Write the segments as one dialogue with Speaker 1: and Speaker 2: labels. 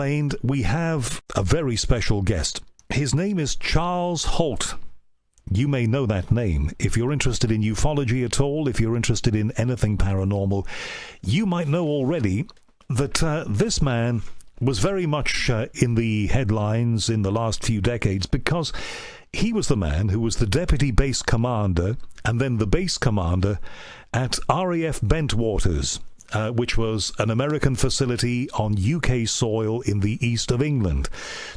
Speaker 1: And we have a very special guest. His name is Charles Halt. You may know that name. If you're interested in ufology at all, if you're interested in anything paranormal, you might know already that this man was very much in the headlines in the last few decades because he was the man who was the deputy base commander and then the base commander at RAF Bentwaters, which was an American facility on UK soil in the east of England.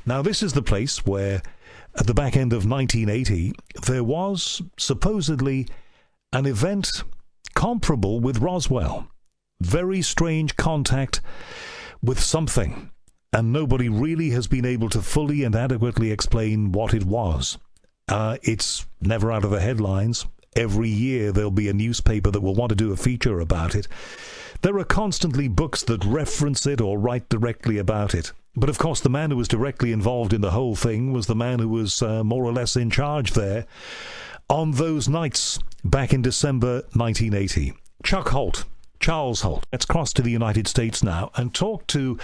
Speaker 1: Now, this is the place where, at the back end of 1980, there was supposedly an event comparable with Roswell. Very strange contact with something, and nobody really has been able to fully and adequately explain what it was. It's never out of the headlines. Every year there'll be a newspaper that will want to do a feature about it. There are constantly books that reference it or write directly about it. But of course, the man who was directly involved in the whole thing was the man who was more or less in charge there on those nights back in December 1980. Chuck Halt. Charles Halt. Let's cross to the United States now and talk to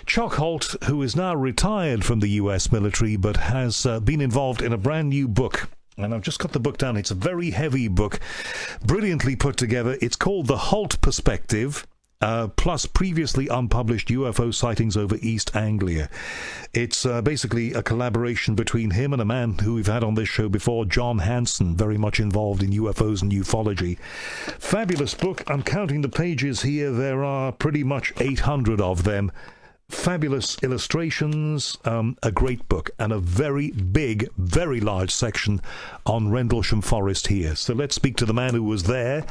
Speaker 1: Chuck Halt, who is now retired from the U.S. military but has been involved in a brand new book. And I've just got the book down. It's a very heavy book, brilliantly put together. It's called The Halt Perspective, plus previously unpublished UFO sightings over East Anglia. It's basically a collaboration between him and a man who we've had on this show before, John Hanson, very much involved in UFOs and ufology. Fabulous book. I'm counting the pages here. There are pretty much 800 of them. Fabulous illustrations, a great book, and a very big, very large section on Rendlesham Forest here. So let's speak to the man who was there,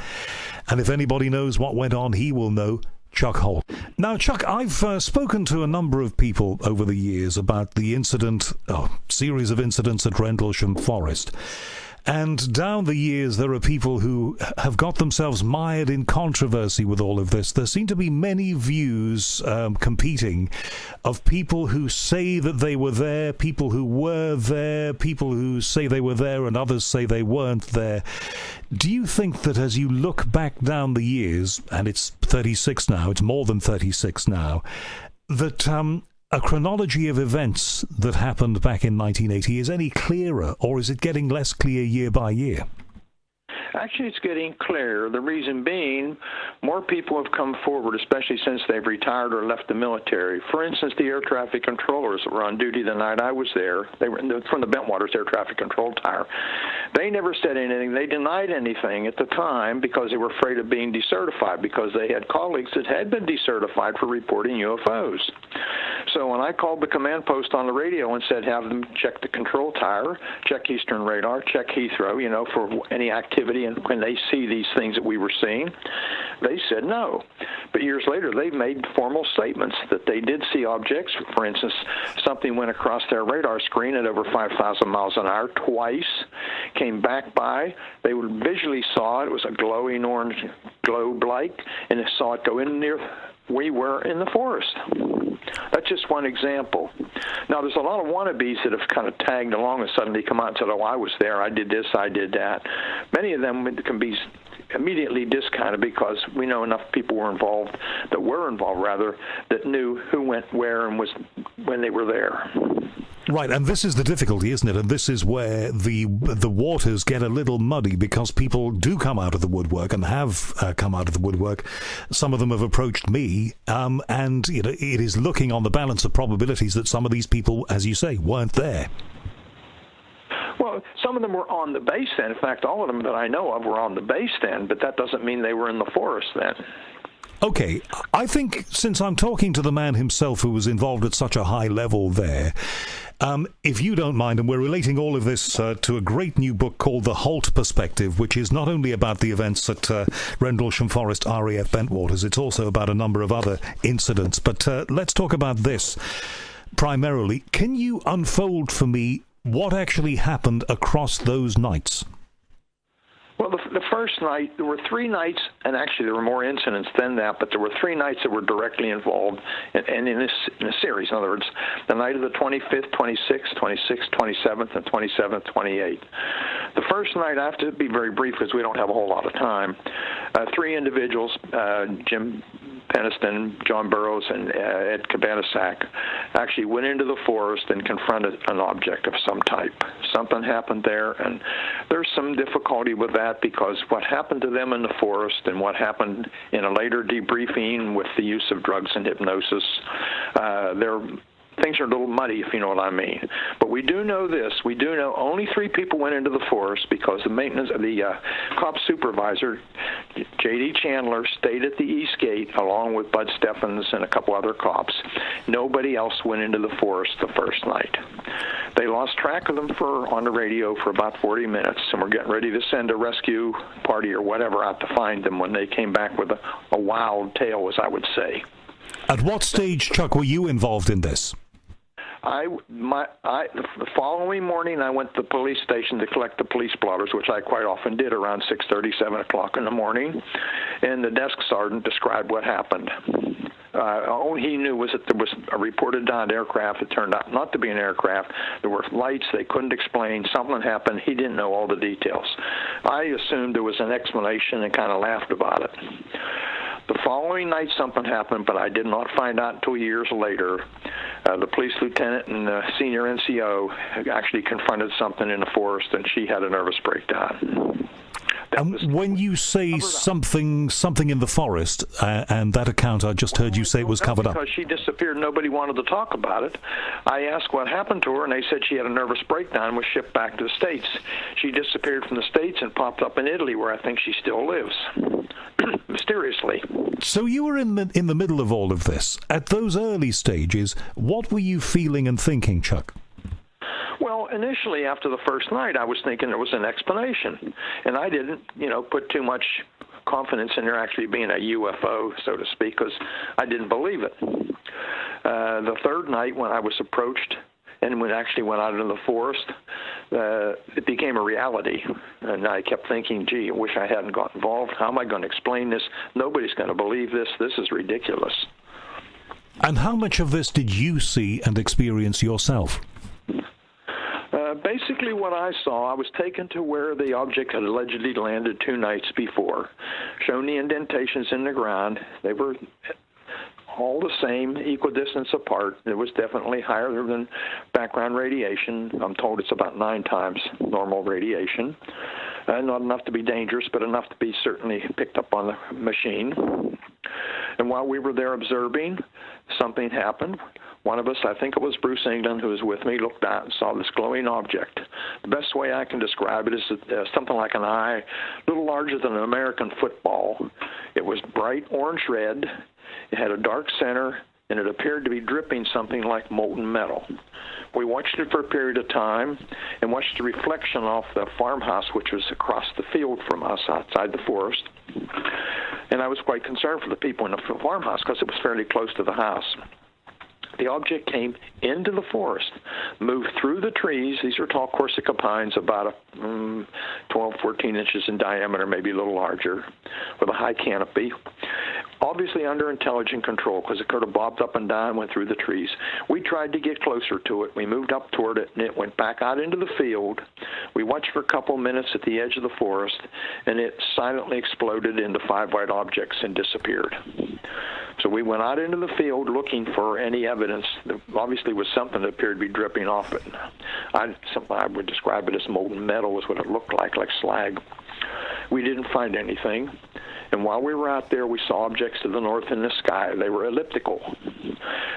Speaker 1: and if anybody knows what went on, he will know. Chuck Halt. Now, Chuck, I've spoken to a number of people over the years about the series of incidents at Rendlesham Forest. And down the years, there are people who have got themselves mired in controversy with all of this. There seem to be many views competing of people who say that they were there, people who were there, people who say they were there, and others say they weren't there. Do you think that as you look back down the years, and it's 36 now, it's more than 36 now, that a chronology of events that happened back in 1980 is any clearer, or is it getting less clear year by year?
Speaker 2: Actually, it's getting clearer. The reason being, more people have come forward, especially since they've retired or left the military. For instance, the air traffic controllers that were on duty the night I was there, they were from the Bentwaters Air Traffic Control Tower. They never said anything. They denied anything at the time because they were afraid of being decertified, because they had colleagues that had been decertified for reporting UFOs. So when I called the command post on the radio and said, have them check the control tower, check Eastern Radar, check Heathrow, for any activity, and when they see these things that we were seeing, they said no. But years later, they've made formal statements that they did see objects. For instance, something went across their radar screen at over 5,000 miles an hour twice, came back by. They visually saw it. It was a glowing orange globe-like, and they saw it go in near we were in the forest. That's just one example. Now, there's a lot of wannabes that have kind of tagged along and suddenly come out and said, oh, I was there, I did this, I did that. Many of them can be immediately discounted because we know enough people were involved, that knew who went where and was when they were there.
Speaker 1: Right, and this is the difficulty, isn't it? And this is where the waters get a little muddy, because people do come out of the woodwork and have come out of the woodwork. Some of them have approached me, and it is looking on the balance of probabilities that some of these people, as you say, weren't there.
Speaker 2: Well, some of them were on the base then. In fact, all of them that I know of were on the base then, but that doesn't mean they were in the forest then.
Speaker 1: Okay, I think since I'm talking to the man himself who was involved at such a high level there, if you don't mind, and we're relating all of this to a great new book called The Halt Perspective, which is not only about the events at Rendlesham Forest RAF Bentwaters, it's also about a number of other incidents. But let's talk about this primarily. Can you unfold for me what actually happened across those nights?
Speaker 2: Well, the first night, there were 3 nights, and actually there were more incidents than that, but there were 3 nights that were directly involved in a series. In other words, the night of the 25th, 26th, 26th, 27th, and 27th, 28th. The first night, I have to be very brief because we don't have a whole lot of time. 3 individuals, Jim Peniston, John Burroughs, and Ed Cabanasac actually went into the forest and confronted an object of some type. Something happened there, and there's some difficulty with that because what happened to them in the forest and what happened in a later debriefing with the use of drugs and hypnosis, things are a little muddy, if you know what I mean. But we do know this. We do know only 3 people went into the forest because the cop supervisor, J.D. Chandler, stayed at the East Gate along with Bud Steffens and a couple other cops. Nobody else went into the forest the first night. They lost track of them on the radio for about 40 minutes, and we're getting ready to send a rescue party or whatever out to find them when they came back with a wild tale, as I would say.
Speaker 1: At what stage, Chuck, were you involved in this?
Speaker 2: The following morning, I went to the police station to collect the police blotters, which I quite often did around 6:30, 7 o'clock in the morning, and the desk sergeant described what happened. All he knew was that there was a reported downed aircraft. It turned out not to be an aircraft. There were lights they couldn't explain. Something happened. He didn't know all the details. I assumed there was an explanation and kind of laughed about it. The following night, something happened, but I did not find out until years later. The police lieutenant and the senior NCO actually confronted something in the forest, and she had a nervous breakdown.
Speaker 1: When you say something in the forest, and that account I just heard you say it was covered up.
Speaker 2: Because she disappeared, nobody wanted to talk about it. I asked what happened to her, and they said she had a nervous breakdown and was shipped back to the States. She disappeared from the States and popped up in Italy, where I think she still lives, mysteriously.
Speaker 1: So you were in the middle of all of this. At those early stages, what were you feeling and thinking, Chuck?
Speaker 2: Well, initially, after the first night, I was thinking there was an explanation, and I didn't, put too much confidence in there actually being a UFO, so to speak, because I didn't believe it. The third night, when I was approached and when I actually went out into the forest, it became a reality, and I kept thinking, gee, I wish I hadn't got involved. How am I going to explain this? Nobody's going to believe this. This is ridiculous.
Speaker 1: And how much of this did you see and experience yourself?
Speaker 2: Basically what I saw, I was taken to where the object had allegedly landed 2 nights before, shown the indentations in the ground. They were all the same, equal distance apart. It was definitely higher than background radiation. I'm told it's about 9 times normal radiation. Not enough to be dangerous, but enough to be certainly picked up on the machine. And while we were there observing, something happened. One of us, I think it was Bruce England, who was with me, looked out and saw this glowing object. The best way I can describe it is something like an eye, a little larger than an American football. It was bright orange-red. It had a dark center, and it appeared to be dripping something like molten metal. We watched it for a period of time and watched the reflection off the farmhouse, which was across the field from us outside the forest. And I was quite concerned for the people in the farmhouse because it was fairly close to the house. The object came into the forest, moved through the trees. These are tall Corsica pines, about 12, 14 inches in diameter, maybe a little larger, with a high canopy. Obviously under intelligent control because it could have bobbed up and down and went through the trees. We tried to get closer to it. We moved up toward it, and it went back out into the field. We watched for a couple minutes at the edge of the forest, and it silently exploded into 5 white objects and disappeared. So we went out into the field looking for any evidence. There obviously was something that appeared to be dripping off it. I would describe it as molten metal is what it looked like slag. We didn't find anything. And while we were out there, we saw objects to the north in the sky. They were elliptical,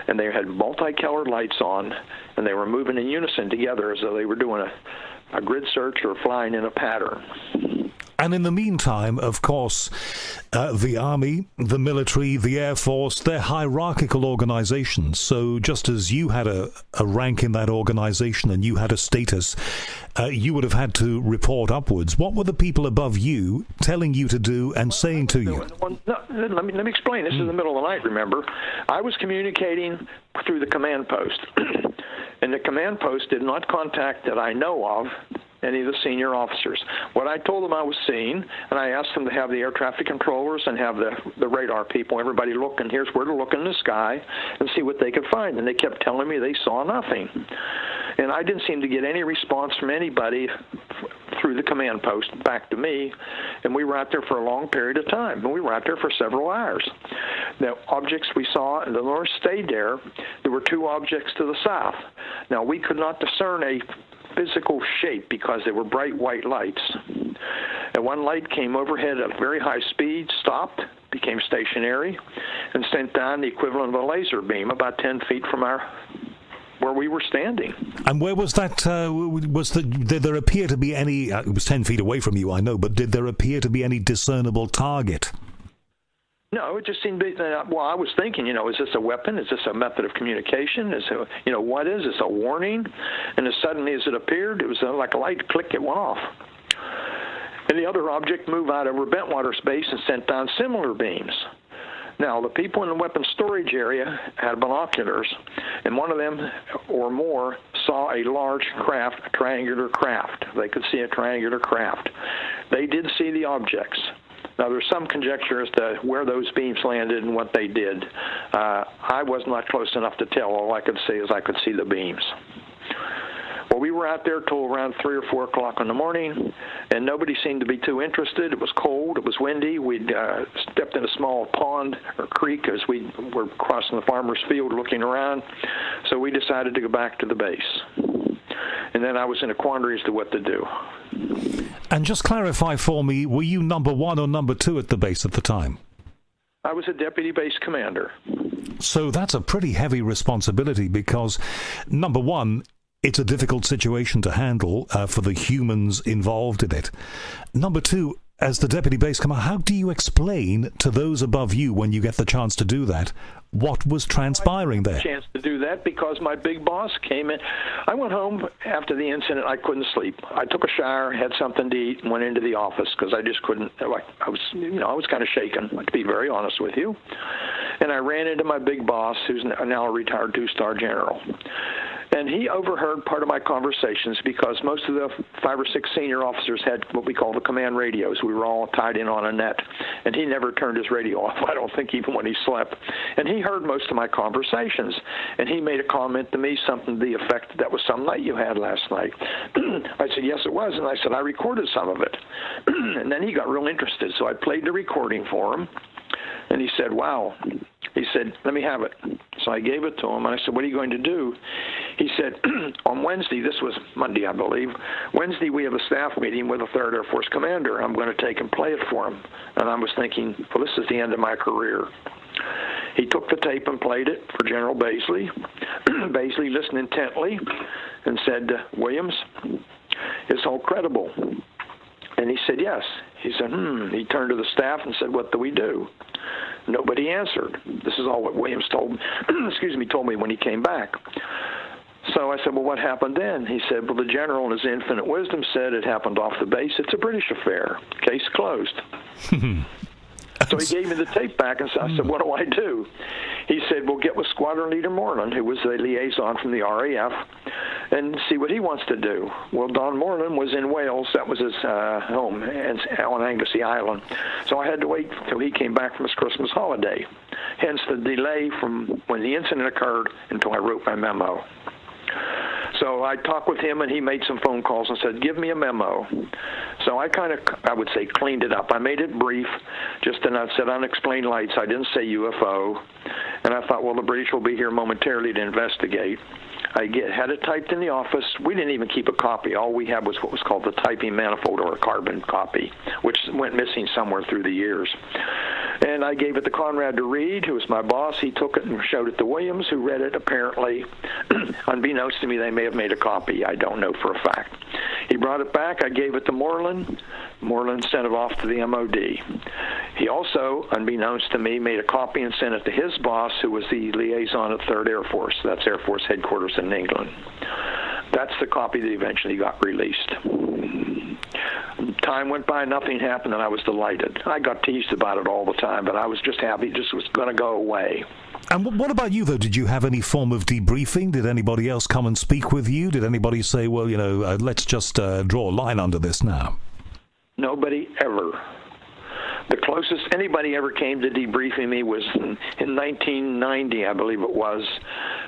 Speaker 2: and they had multicolored lights on, and they were moving in unison together as though they were doing a grid search or flying in a pattern.
Speaker 1: And in the meantime, of course, the Army, the military, the Air Force, they're hierarchical organizations. So just as you had a rank in that organization and you had a status, you would have had to report upwards. What were the people above you telling you to do and saying to you?
Speaker 2: Well, no, let me explain. This is the middle of the night, remember. I was communicating through the command post, and the command post did not contact that I know of any of the senior officers. What I told them I was seeing, and I asked them to have the air traffic controllers and have the radar people, everybody look, and here's where to look in the sky and see what they could find. And they kept telling me they saw nothing. And I didn't seem to get any response from anybody through the command post back to me, and we were out there for a long period of time, and we were out there for several hours. The objects we saw, and the North stayed there. There were two objects to the south. Now, we could not discern a physical shape because they were bright white lights. And one light came overhead at very high speed, stopped, became stationary, and sent down the equivalent of a laser beam about 10 feet from where we were standing.
Speaker 1: And where was that? Did there appear to be any? It was 10 feet away from you, I know, but did there appear to be any discernible target?
Speaker 2: No, it just seemed to be, well, I was thinking, is this a weapon? Is this a method of communication? What is this, a warning? And as suddenly as it appeared, it was like a light click, it went off. And the other object moved out over Bentwater's base and sent down similar beams. Now, the people in the weapons storage area had binoculars, and one of them or more saw a large craft, a triangular craft. They could see a triangular craft. They did see the objects. Now, there's some conjecture as to where those beams landed and what they did. I was not close enough to tell. All I could say is I could see the beams. Well, we were out there till around 3 or 4 o'clock in the morning, and nobody seemed to be too interested. It was cold. It was windy. We'd stepped in a small pond or creek as we were crossing the farmer's field looking around, so we decided to go back to the base. And then I was in a quandary as to what to do.
Speaker 1: And just clarify for me, were you number 1 or number 2 at the base at the time?
Speaker 2: I was a deputy base commander.
Speaker 1: So that's a pretty heavy responsibility because, number 1, it's a difficult situation to handle for the humans involved in it. Number 2, as the deputy base commander, how do you explain to those above you, when you get the chance to do that, what was transpiring there?
Speaker 2: I didn't get the chance to do that because my big boss came in. I went home after the incident. I couldn't sleep. I took a shower, had something to eat, and went into the office because I just couldn't. I was kind of shaken, to be very honest with you. And I ran into my big boss, who's now a retired 2-star general. And he overheard part of my conversations because most of the 5 or 6 senior officers had what we call the command radios. We were all tied in on a net. And he never turned his radio off, I don't think, even when he slept. And he heard most of my conversations. And he made a comment to me, something to the effect, that was some night you had last night. I said, yes, it was. And I said, I recorded some of it. And then he got real interested. So I played the recording for him. And he said, wow. He said, let me have it. So I gave it to him, and I said, what are you going to do? He said, on Wednesday, this was Monday, I believe, Wednesday we have a staff meeting with a 3rd Air Force commander. I'm going to take and play it for him. And I was thinking, well, this is the end of my career. He took the tape and played it for General Baisley. Baisley listened intently and said, Williams, is Halt credible? And he said, yes. He said, He turned to the staff and said, what do we do? Nobody answered. This is all what Williams told me when he came back. So I said, well, what happened then? He said, well, the general in his infinite wisdom said it happened off the base. It's a British affair. Case closed. So he gave me the tape back, and so I said, what do I do? He said, well, get with Squadron Leader Moreland, who was the liaison from the RAF, and see what he wants to do. Well, Don Moreland was in Wales. That was his home on Anglesey Island. So I had to wait until he came back from his Christmas holiday, hence the delay from when the incident occurred until I wrote my memo. So I talked with him, and he made some phone calls and said, give me a memo. So I would say, cleaned it up. I made it brief, and I said unexplained lights. I didn't say UFO. And I thought, well, the British will be here momentarily to investigate. I had it typed in the office. We didn't even keep a copy. All we had was what was called the typing manifold, or a carbon copy, which went missing somewhere through the years. And I gave it to Conrad to read, who was my boss. He took it and showed it to Williams, who read it apparently. Unbeknownst to me, they may have made a copy. I don't know for a fact. He brought it back. I gave it to Moreland. Moreland sent it off to the MOD. He also, unbeknownst to me, made a copy and sent it to his boss, who was the liaison at 3rd Air Force. That's Air Force headquarters in England. That's the copy that eventually got released. Time went by, nothing happened, and I was delighted. I got teased about it all the time, but I was just happy it just was going to go away.
Speaker 1: And what about you, though? Did you have any form of debriefing? Did anybody else come and speak with you? Did anybody say, well, let's just draw a line under this now?
Speaker 2: Nobody ever. The closest anybody ever came to debriefing me was in 1990, I believe it was,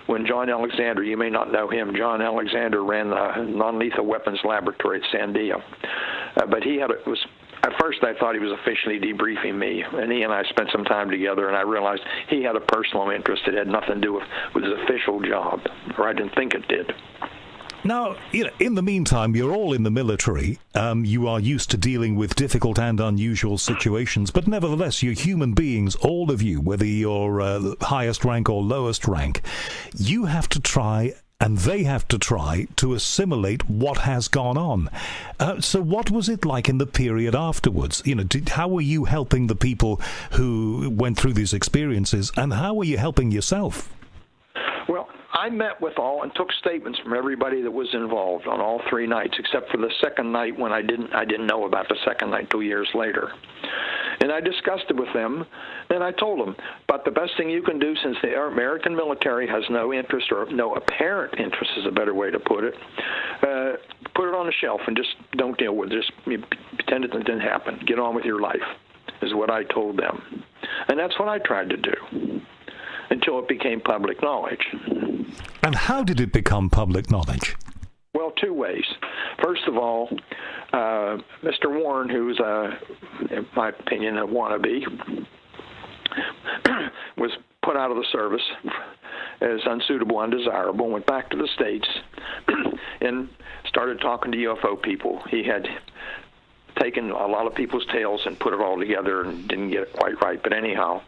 Speaker 2: when John Alexander, you may not know him, John Alexander ran the non-lethal weapons laboratory at Sandia. But at first I thought he was officially debriefing me, and he and I spent some time together, and I realized he had a personal interest that had nothing to do with his official job, or I didn't think it did.
Speaker 1: Now, in the meantime, you're all in the military. You are used to dealing with difficult and unusual situations, but nevertheless, you're human beings, all of you, whether you're highest rank or lowest rank. You have to try, and they have to try, to assimilate what has gone on. So what was it like in the period afterwards? How were you helping the people who went through these experiences, and how were you helping yourself?
Speaker 2: Well, I met with all and took statements from everybody that was involved on all 3 nights, except for the second night when I didn't know about the second night 2 years later. And I discussed it with them, and I told them, but the best thing you can do, since the American military has no interest, or no apparent interest is a better way to put it, put it on the shelf and just don't deal with it. Just pretend it didn't happen. Get on with your life, is what I told them. And that's what I tried to do, until it became public knowledge.
Speaker 1: And how did it become public knowledge?
Speaker 2: Well, 2 ways. First of all, Mr. Warren, who's, in my opinion, a wannabe, was put out of the service as unsuitable, undesirable, went back to the States and started talking to UFO people. He had taken a lot of people's tales and put it all together and didn't get it quite right. But anyhow,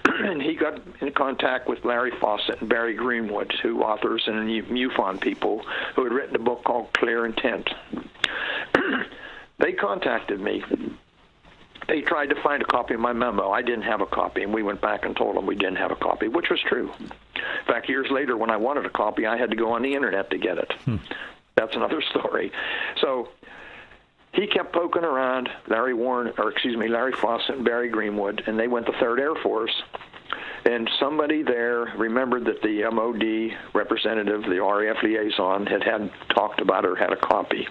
Speaker 2: and he got in contact with Larry Fawcett and Barry Greenwood, 2 authors and MUFON people who had written a book called Clear Intent. They contacted me. They tried to find a copy of my memo. I didn't have a copy, and we went back and told them we didn't have a copy, which was true. In fact, years later, when I wanted a copy, I had to go on the internet to get it. That's another story. So he kept poking around, Larry Fawcett and Barry Greenwood, and they went to 3rd Air Force. And somebody there remembered that the MOD representative, the RAF liaison, had talked about it or had a copy.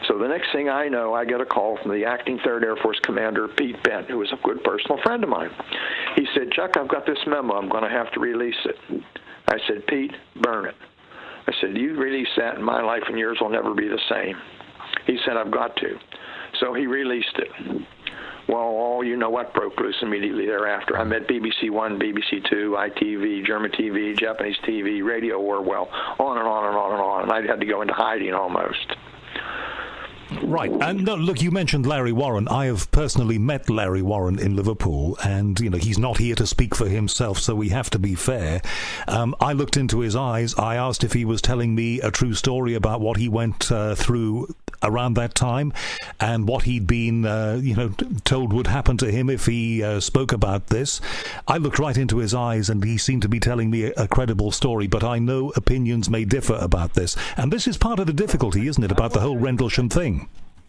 Speaker 2: So the next thing I know, I get a call from the acting 3rd Air Force commander, Pete Bent, who was a good personal friend of mine. He said, "Chuck, I've got this memo. I'm going to have to release it." I said, "Pete, burn it." I said, "You release that, and my life and yours will never be the same." He said, "I've got to." So he released it. Well, you know what broke loose immediately thereafter. I met BBC One, BBC Two, ITV, German TV, Japanese TV, Radio Orwell, on and on and on and on. And I had to go into hiding almost.
Speaker 1: Right. And look, you mentioned Larry Warren. I have personally met Larry Warren in Liverpool, and, he's not here to speak for himself, so we have to be fair. I looked into his eyes. I asked if he was telling me a true story about what he went through around that time and what he'd been, told would happen to him if he spoke about this. I looked right into his eyes, and he seemed to be telling me a credible story, but I know opinions may differ about this. And this is part of the difficulty, isn't it, about the whole Rendlesham thing?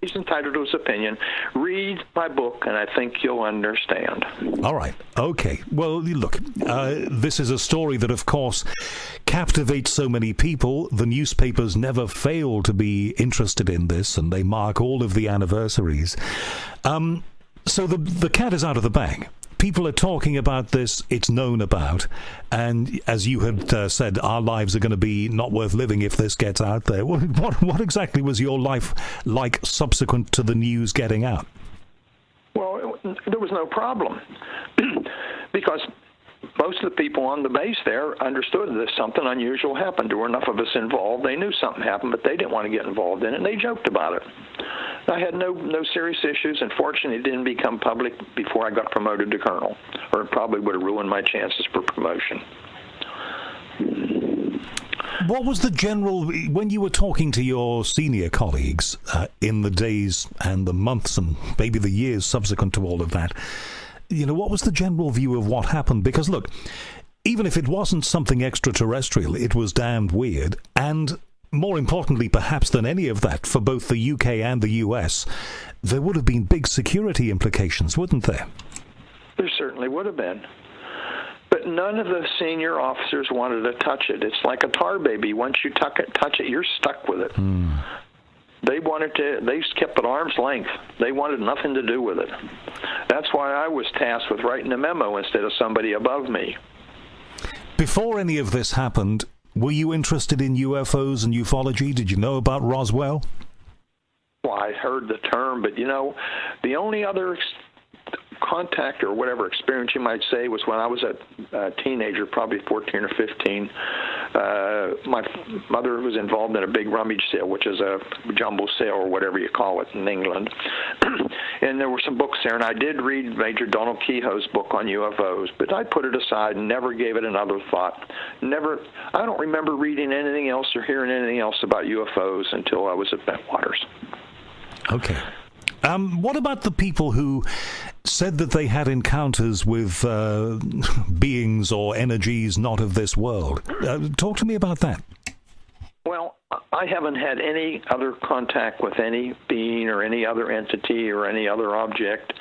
Speaker 2: He's entitled to his opinion. Read my book, and I think you'll understand.
Speaker 1: All right. Okay. Well, look, this is a story that, of course, captivates so many people. The newspapers never fail to be interested in this, and they mark all of the anniversaries. So the cat is out of the bag. People are talking about this, it's known about, and as you had said, our lives are going to be not worth living if this gets out there. What exactly was your life like subsequent to the news getting out?
Speaker 2: Well, there was no problem, because most of the people on the base there understood that something unusual happened. There were enough of us involved. They knew something happened, but they didn't want to get involved in it, and they joked about it. I had no serious issues, and fortunately it didn't become public before I got promoted to colonel, or it probably would have ruined my chances for promotion.
Speaker 1: What was the general, when you were talking to your senior colleagues in the days and the months and maybe the years subsequent to all of that, what was the general view of what happened? Because, look, even if it wasn't something extraterrestrial, it was damned weird, and more importantly, perhaps than any of that, for both the UK and the US, there would have been big security implications, wouldn't there?
Speaker 2: There certainly would have been. But none of the senior officers wanted to touch it. It's like a tar baby. Once you touch it, you're stuck with it. They kept at arm's length. They wanted nothing to do with it. That's why I was tasked with writing a memo instead of somebody above me.
Speaker 1: Before any of this happened, were you interested in UFOs and ufology? Did you know about Roswell?
Speaker 2: Well, I heard the term, but the only other contact or whatever experience you might say was when I was a teenager, probably 14 or 15. My mother was involved in a big rummage sale, which is a jumbo sale or whatever you call it in England. And there were some books there, and I did read Major Donald Kehoe's book on UFOs, but I put it aside and never gave it another thought. I don't remember reading anything else or hearing anything else about UFOs until I was at Bentwaters.
Speaker 1: Okay. What about the people who said that they had encounters with beings or energies not of this world? Talk to me about that.
Speaker 2: Well, I haven't had any other contact with any being or any other entity or any other object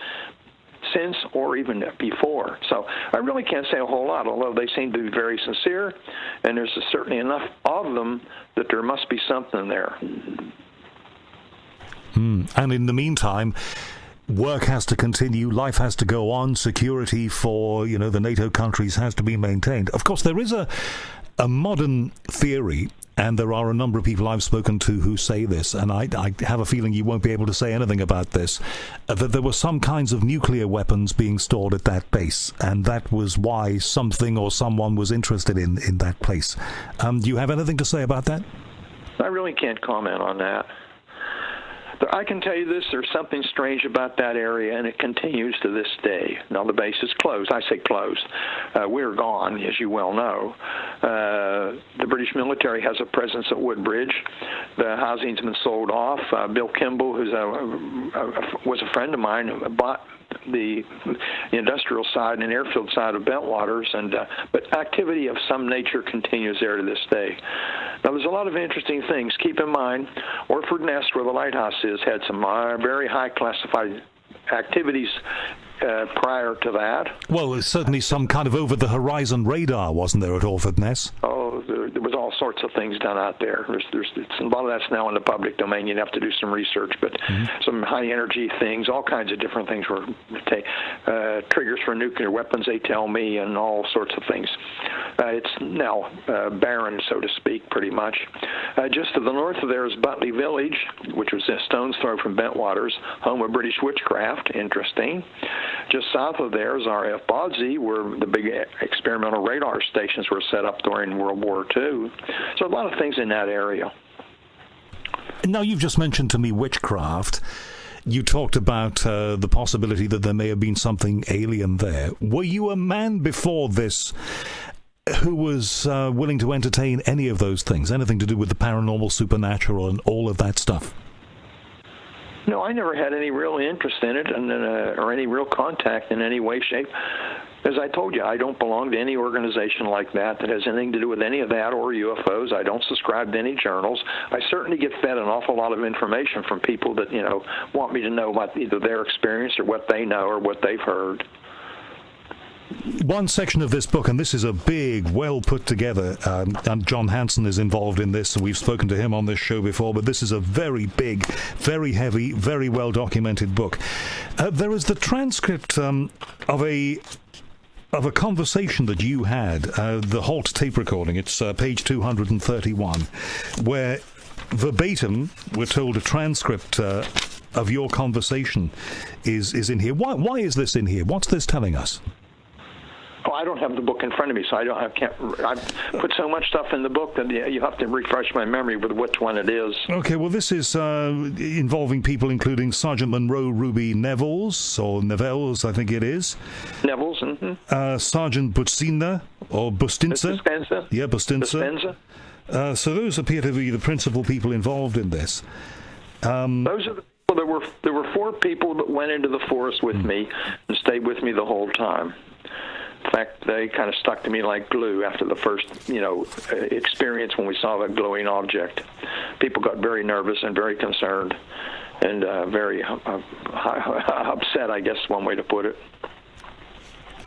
Speaker 2: since or even before. So I really can't say a whole lot, although they seem to be very sincere, and there's certainly enough of them that there must be something there.
Speaker 1: And in the meantime, work has to continue, life has to go on, security for, the NATO countries has to be maintained. Of course, there is a modern theory, and there are a number of people I've spoken to who say this, and I have a feeling you won't be able to say anything about this, that there were some kinds of nuclear weapons being stored at that base, and that was why something or someone was interested in that place. Do you have anything to say about that?
Speaker 2: I really can't comment on that. I can tell you this, there's something strange about that area, and it continues to this day. Now, the base is closed. I say closed. We're gone, as you well know. The British military has a presence at Woodbridge. The housing's been sold off. Bill Kimball, who's was a friend of mine, bought the industrial side and airfield side of Bentwaters, but activity of some nature continues there to this day. Now, there's a lot of interesting things. Keep in mind, Orford Nest, where the lighthouse is, had some very high classified activities prior to that. Well,
Speaker 1: there's certainly some kind of over-the-horizon radar, wasn't there, at Orford Nest?
Speaker 2: Oh, there was all sorts of things done out there. A lot of that's now in the public domain. You'd have to do some research, but some high-energy things, all kinds of different things were triggers for nuclear weapons, they tell me, and all sorts of things. It's now barren, so to speak, pretty much. Just to the north of there is Butley Village, which was a stone's throw from Bentwaters, home of British witchcraft. Interesting. Just south of there is RF Bodsey, where the big experimental radar stations were set up during World War II. So a lot of things in that area.
Speaker 1: Now, you've just mentioned to me witchcraft. You talked about the possibility that there may have been something alien there. Were you a man before this who was willing to entertain any of those things, anything to do with the paranormal, supernatural, and all of that stuff?
Speaker 2: No, I never had any real interest in it or any real contact in any way, shape. As I told you, I don't belong to any organization like that has anything to do with any of that or UFOs. I don't subscribe to any journals. I certainly get fed an awful lot of information from people that, want me to know about either their experience or what they know or what they've heard.
Speaker 1: One section of this book, and this is a big, well put together, and John Hanson is involved in this, and we've spoken to him on this show before, but this is a very big, very heavy, very well documented book. There is the transcript of a conversation that you had, the Halt tape recording. It's page 231, where verbatim we're told a transcript of your conversation is in here. Why is this in here? What's this telling us?
Speaker 2: Oh, I don't have the book in front of me, so I put so much stuff in the book that you have to refresh my memory with which one it is. Okay, well, this is involving people including Sergeant Monroe Ruby Nevels, or Nevels, I think it is. Nevels, Sergeant Bustinza, or Bustinza. Bustinza. Yeah, Bustinza. So those appear to be the principal people involved in this. Those are the people. There were 4 people that went into the forest with me and stayed with me the whole time. In fact, they kind of stuck to me like glue after the first, experience when we saw that glowing object. People got very nervous and very concerned and very upset, I guess one way to put it.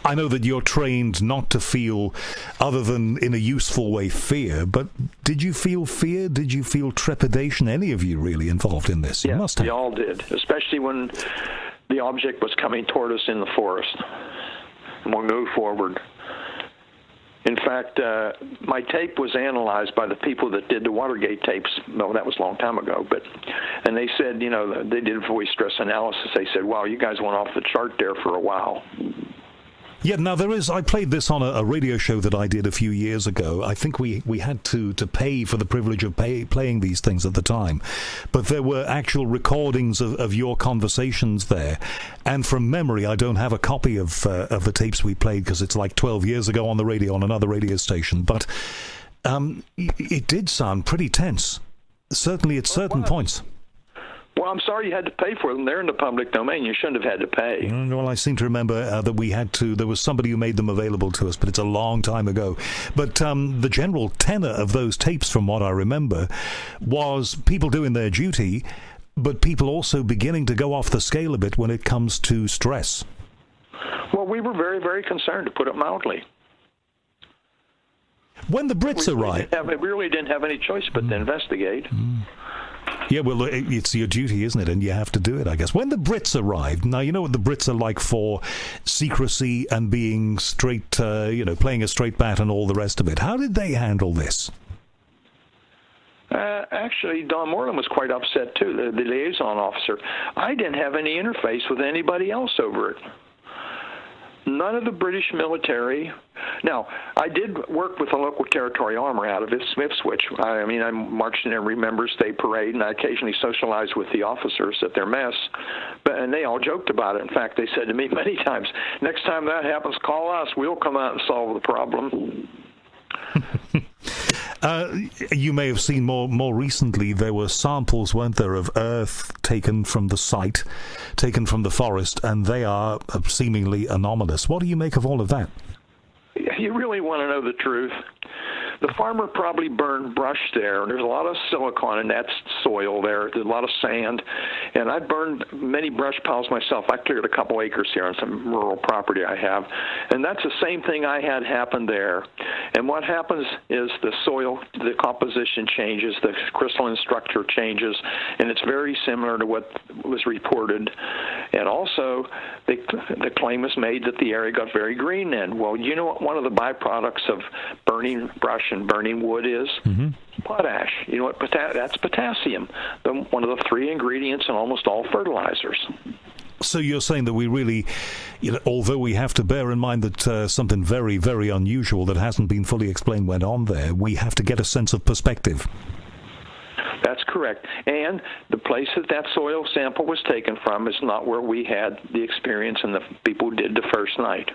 Speaker 1: I know that you're trained not to feel, other than in a useful way, fear, but did you feel fear? Did you feel trepidation? Any of you really involved in this?
Speaker 2: Yeah,
Speaker 1: you must have.
Speaker 2: We all did, especially when the object was coming toward us in the forest. And we'll move forward. In fact, my tape was analyzed by the people that did the Watergate tapes. No, that was a long time ago. And they said, they did voice stress analysis. They said, wow, you guys went off the chart there for a while.
Speaker 1: Yeah, now I played this on a radio show that I did a few years ago. I think we had to pay for the privilege of playing these things at the time. But there were actual recordings of your conversations there. And from memory, I don't have a copy of the tapes we played because it's like 12 years ago on the radio, on another radio station. But it did sound pretty tense, certainly at certain points.
Speaker 2: Well, I'm sorry you had to pay for them. They're in the public domain. You shouldn't have had to pay.
Speaker 1: Well, I seem to remember that we had to. There was somebody who made them available to us, but it's a long time ago. But the general tenor of those tapes, from what I remember, was people doing their duty, but people also beginning to go off the scale a bit when it comes to stress.
Speaker 2: Well, we were very, very concerned, to put it mildly.
Speaker 1: When the Brits arrived...
Speaker 2: We really didn't have any choice but to investigate.
Speaker 1: Yeah, well, it's your duty, isn't it? And you have to do it, I guess. When the Brits arrived, now, you know what the Brits are like for secrecy and being straight, playing a straight bat and all the rest of it. How did they handle this?
Speaker 2: Actually, Don Moreland was quite upset, too, the liaison officer. I didn't have any interface with anybody else over it. None of the British military. Now, I did work with a local territory armor out of Ipswich. I marched in every Members' Day parade, and I occasionally socialized with the officers at their mess. And they all joked about it. In fact, they said to me many times, next time that happens, call us. We'll come out and solve the problem.
Speaker 1: You may have seen more recently, there were samples, weren't there, of earth taken from the site, taken from the forest, and they are seemingly anomalous. What do you make of all of that?
Speaker 2: You really want to know the truth? The farmer probably burned brush there, and there's a lot of silicon in that soil there. There's a lot of sand, and I burned many brush piles myself. I cleared a couple acres here on some rural property I have, and that's the same thing I had happen there. And what happens is the soil, the composition changes, the crystalline structure changes, and it's very similar to what was reported. And also, the claim is made that the area got very green then. Well, you know what one of the byproducts of burning brush and burning wood is? Mm-hmm. Potash. You know what? That's potassium, one of the three ingredients in almost all fertilizers.
Speaker 1: So you're saying that we really, although we have to bear in mind that something very, very unusual that hasn't been fully explained went on there, we have to get a sense of perspective.
Speaker 2: That's correct. And the place that soil sample was taken from is not where we had the experience and the people did the first night.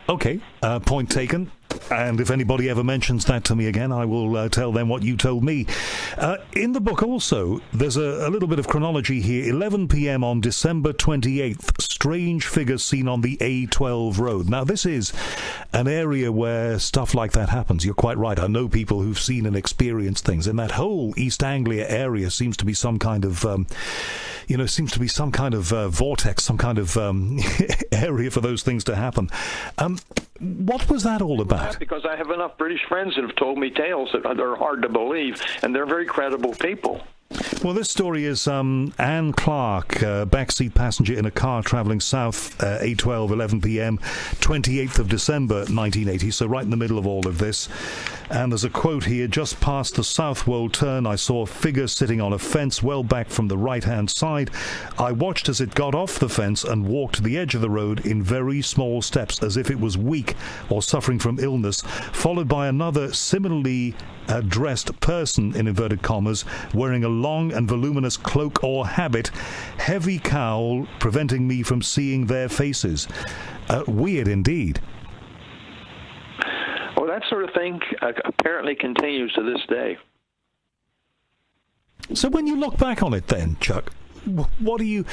Speaker 1: Okay, point taken. And if anybody ever mentions that to me again, I will tell them what you told me. In the book also, there's a little bit of chronology here. 11 p.m. on December 28th, strange figures seen on the A12 road. Now, this is an area where stuff like that happens. You're quite right. I know people who've seen and experienced things. And that whole East Anglia area seems to be some kind of... vortex, some kind of area for those things to happen. What was that all about?
Speaker 2: Because I have enough British friends that have told me tales that are hard to believe, and they're very credible people.
Speaker 1: Well, this story is Anne Clark, backseat passenger in a car travelling south, A12, 11 p.m., 28th of December, 1980, so right in the middle of all of this. And there's a quote here, just past the Southwold turn, I saw a figure sitting on a fence well back from the right-hand side. I watched as it got off the fence and walked to the edge of the road in very small steps, as if it was weak or suffering from illness, followed by another similarly dressed person, in inverted commas, wearing a long and voluminous cloak or habit, heavy cowl preventing me from seeing their faces. Weird indeed.
Speaker 2: Well, that sort of thing apparently continues to this day.
Speaker 1: So when you look back on it then, Chuck, what do you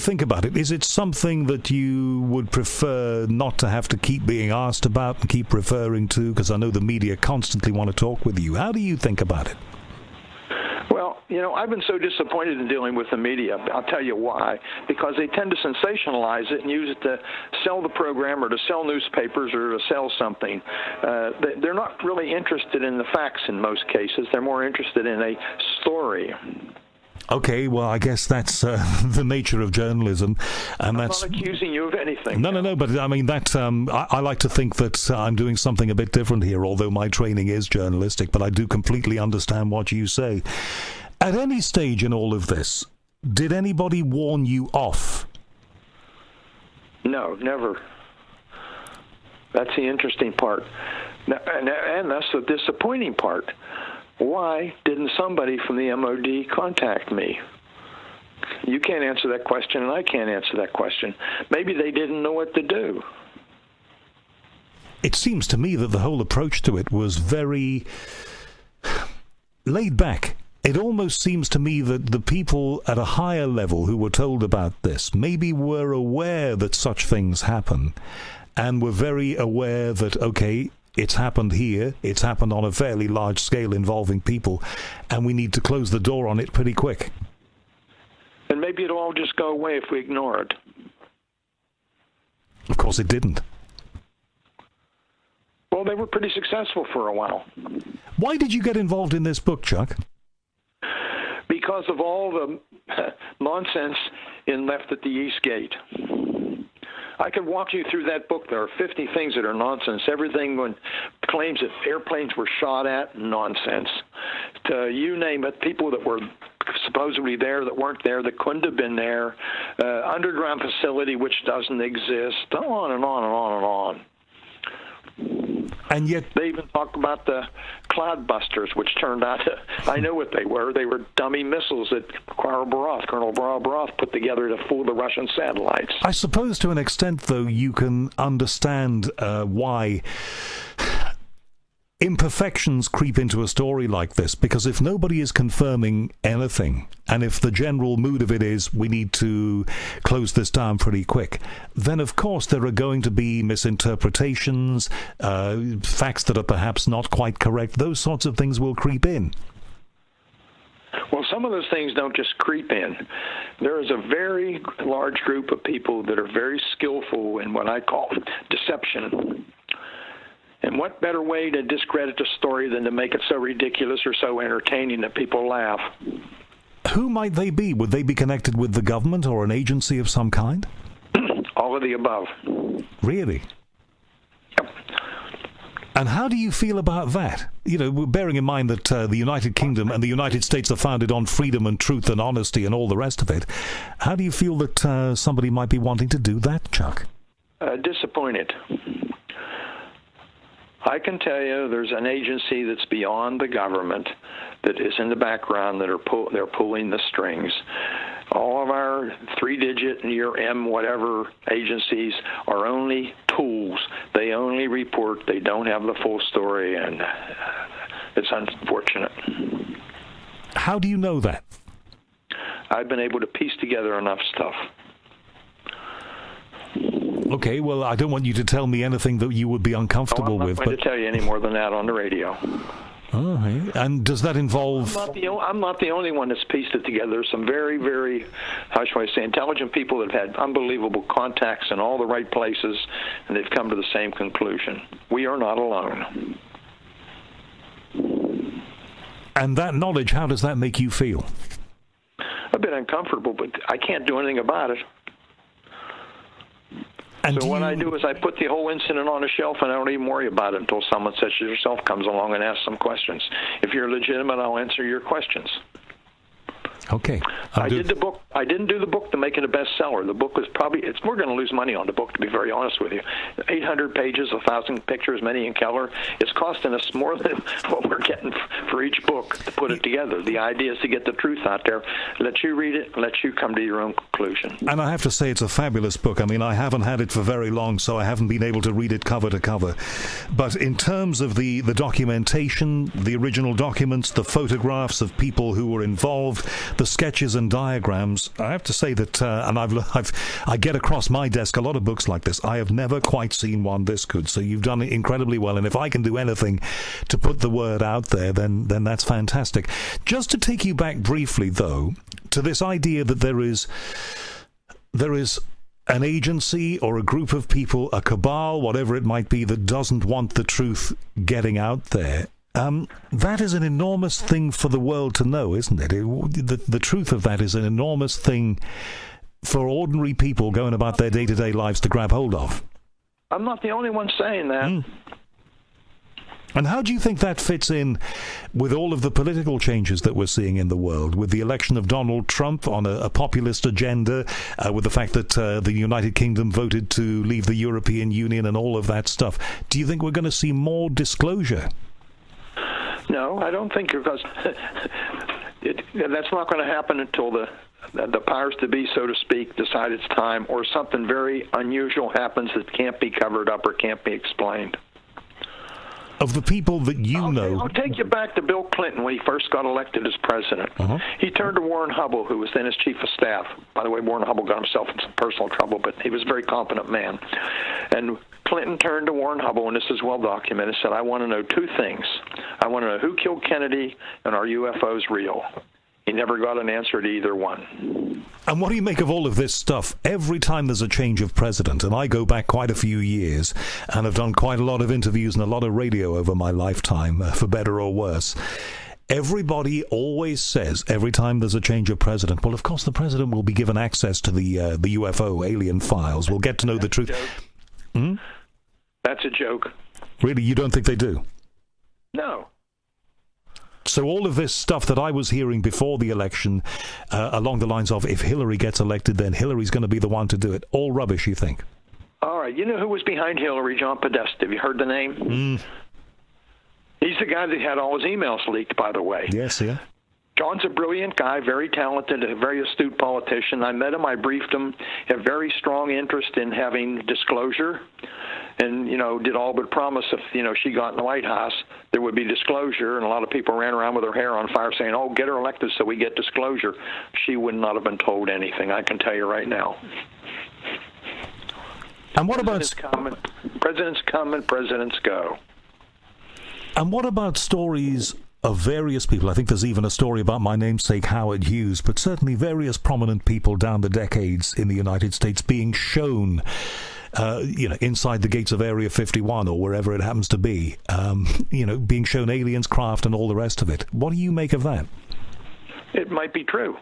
Speaker 1: think about it? Is it something that you would prefer not to have to keep being asked about and keep referring to? Because I know the media constantly want to talk with you. How do you think about it?
Speaker 2: Well, I've been so disappointed in dealing with the media. I'll tell you why. Because they tend to sensationalize it and use it to sell the program or to sell newspapers or to sell something. They're not really interested in the facts in most cases. They're more interested in a story.
Speaker 1: Okay, well, I guess that's the nature of journalism, and
Speaker 2: I'm not accusing you of anything.
Speaker 1: No, but I mean that I like to think that I'm doing something a bit different here, although my training is journalistic, but I do completely understand what you say. At any stage in all of this, did anybody warn you off?
Speaker 2: No, never. That's the interesting part, and that's the disappointing part. Why didn't somebody from the MOD contact me? You can't answer that question, and I can't answer that question. Maybe they didn't know what to do.
Speaker 1: It seems to me that the whole approach to it was very laid back. It almost seems to me that the people at a higher level who were told about this maybe were aware that such things happen, and were very aware that, okay, it's happened here, it's happened on a fairly large scale involving people, and we need to close the door on it pretty quick.
Speaker 2: And maybe it'll all just go away if we ignore it.
Speaker 1: Of course it didn't.
Speaker 2: Well, they were pretty successful for a while.
Speaker 1: Why did you get involved in this book, Chuck?
Speaker 2: Because of all the nonsense left at the East Gate. I could walk you through that book. There are 50 things that are nonsense. Everything when claims that airplanes were shot at, nonsense. To you name it, people that were supposedly there that weren't there, that couldn't have been there, underground facility which doesn't exist, on and on and on and on.
Speaker 1: And yet
Speaker 2: they even talk about the cloud busters, which turned out to, I know what they were. They were dummy missiles that Colonel Baroth put together to fool the Russian satellites.
Speaker 1: I suppose to an extent, though, you can understand why imperfections creep into a story like this, because if nobody is confirming anything, and if the general mood of it is we need to close this down pretty quick, then of course there are going to be misinterpretations, facts that are perhaps not quite correct. Those sorts of things will creep in.
Speaker 2: Well, some of those things don't just creep in. There is a very large group of people that are very skillful in what I call deception. And what better way to discredit a story than to make it so ridiculous or so entertaining that people laugh?
Speaker 1: Who might they be? Would they be connected with the government or an agency of some kind?
Speaker 2: All of the above.
Speaker 1: Really?
Speaker 2: Yep.
Speaker 1: And how do you feel about that? You know, bearing in mind that the United Kingdom and the United States are founded on freedom and truth and honesty and all the rest of it, how do you feel that somebody might be wanting to do that, Chuck?
Speaker 2: Disappointed. I can tell you there's an agency that's beyond the government that is in the background that they're pulling the strings. All of our 3-digit and your M whatever agencies are only tools. They only report. They don't have the full story, and it's unfortunate.
Speaker 1: How do you know that?
Speaker 2: I've been able to piece together enough stuff.
Speaker 1: Okay, well, I don't want you to tell me anything that you would be uncomfortable with.
Speaker 2: I'm not going to tell you any more than that on the radio.
Speaker 1: All right. And does that involve...
Speaker 2: I'm not the only one that's pieced it together. There's some very, very, how shall I say, intelligent people that have had unbelievable contacts in all the right places, and they've come to the same conclusion. We are not alone.
Speaker 1: And that knowledge, how does that make you feel?
Speaker 2: A bit uncomfortable, but I can't do anything about it.
Speaker 1: And
Speaker 2: so what I do is I put the whole incident on a shelf, and I don't even worry about it until someone such as yourself comes along and asks some questions. If you're legitimate, I'll answer your questions.
Speaker 1: Okay.
Speaker 2: I did the book. I didn't do the book to make it a bestseller. The book was probably, we're going to lose money on the book, to be very honest with you. 800 pages, 1,000 pictures, many in color. It's costing us more than what we're getting for each book to put it together. The idea is to get the truth out there, let you read it, let you come to your own conclusion.
Speaker 1: And I have to say it's a fabulous book. I mean, I haven't had it for very long, so I haven't been able to read it cover to cover. But in terms of the documentation, the original documents, the photographs of people who were involved, the sketches and diagrams, because I have to say that, and I get across my desk a lot of books like this. I have never quite seen one this good. So you've done it incredibly well. And if I can do anything to put the word out there, then that's fantastic. Just to take you back briefly, though, to this idea that there is an agency or a group of people, a cabal, whatever it might be, that doesn't want the truth getting out there. That is an enormous thing for the world to know, isn't it? The truth of that is an enormous thing for ordinary people going about their day-to-day lives to grab hold of.
Speaker 2: I'm not the only one saying that.
Speaker 1: And how do you think that fits in with all of the political changes that we're seeing in the world, with the election of Donald Trump on a populist agenda, with the fact that the United Kingdom voted to leave the European Union and all of that stuff? Do you think we're going to see more disclosure?
Speaker 2: No, I don't think, because that's not going to happen until the powers to be, so to speak, decide it's time, or something very unusual happens that can't be covered up or can't be explained.
Speaker 1: Of the people that you know...
Speaker 2: I'll take you back to Bill Clinton when he first got elected as president. He turned to Warren Hubble, who was then his chief of staff. By the way, Warren Hubble got himself in some personal trouble, but he was a very competent man. And Clinton turned to Warren Hubble, and this is well documented, said, I want to know two things. I want to know who killed Kennedy and are UFOs real? He never got an answer to either one.
Speaker 1: And what do you make of all of this stuff? Every time there's a change of president, and I go back quite a few years, and have done quite a lot of interviews and a lot of radio over my lifetime, for better or worse, everybody always says, every time there's a change of president, well, of course, the president will be given access to the UFO alien files. We'll get to know the truth.
Speaker 2: That's a joke.
Speaker 1: Really? You don't think they do?
Speaker 2: No.
Speaker 1: So all of this stuff that I was hearing before the election, along the lines of, if Hillary gets elected, then Hillary's going to be the one to do it. All rubbish, you think?
Speaker 2: All right. You know who was behind Hillary? John Podesta. Have you heard the name? He's the guy that had all his emails leaked, by the way.
Speaker 1: Yes, yeah.
Speaker 2: John's a brilliant guy, very talented, a very astute politician. I met him. I briefed him. Had very strong interest in having disclosure. And, did all but promise if, she got in the White House, there would be disclosure. And a lot of people ran around with their hair on fire saying, oh, get her elected so we get disclosure. She would not have been told anything, I can tell you right now.
Speaker 1: And what about...
Speaker 2: Presidents come and presidents go.
Speaker 1: And what about stories of various people? I think there's even a story about my namesake Howard Hughes, but certainly various prominent people down the decades in the United States being shown... inside the gates of Area 51 or wherever it happens to be, being shown aliens, craft, and all the rest of it. What do you make of that?
Speaker 2: It might be true.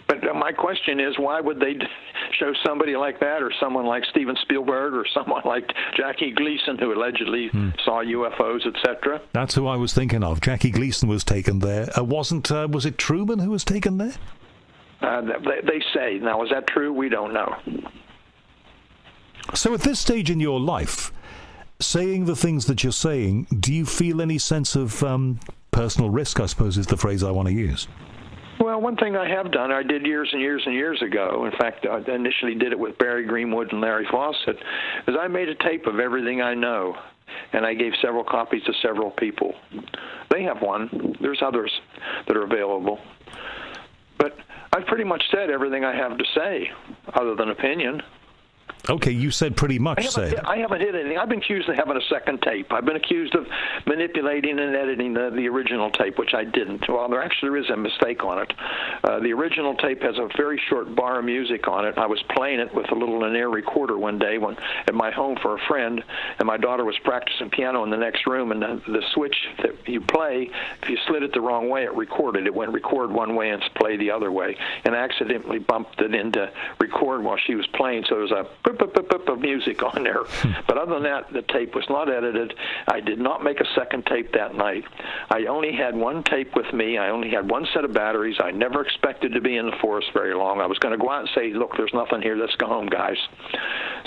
Speaker 2: But my question is, why would they show somebody like that, or someone like Steven Spielberg, or someone like Jackie Gleason, who allegedly saw UFOs, etc.?
Speaker 1: That's who I was thinking of. Jackie Gleason was taken there. Was it Truman who was taken there?
Speaker 2: They say. Now, is that true? We don't know.
Speaker 1: So at this stage in your life, saying the things that you're saying, do you feel any sense of personal risk, I suppose is the phrase I want to use?
Speaker 2: Well, one thing I have done, I did years and years and years ago, in fact, I initially did it with Barry Greenwood and Larry Fawcett, is I made a tape of everything I know, and I gave several copies to several people. They have one. There's others that are available. But I've pretty much said everything I have to say, other than opinion.
Speaker 1: Okay, you said pretty much said.
Speaker 2: I haven't hit anything. I've been accused of having a second tape. I've been accused of manipulating and editing the original tape, which I didn't. Well, there actually is a mistake on it. The original tape has a very short bar of music on it. I was playing it with a little linear recorder one day at my home for a friend, and my daughter was practicing piano in the next room, and the switch that you play, if you slid it the wrong way, it recorded. It went record one way and play the other way, and I accidentally bumped it into record while she was playing, so there was a of music on there. But other than that, the tape was not edited. I did not make a second tape that night. I only had one tape with me. I only had one set of batteries. I never expected to be in the forest very long. I was going to go out and say, look, there's nothing here. Let's go home, guys.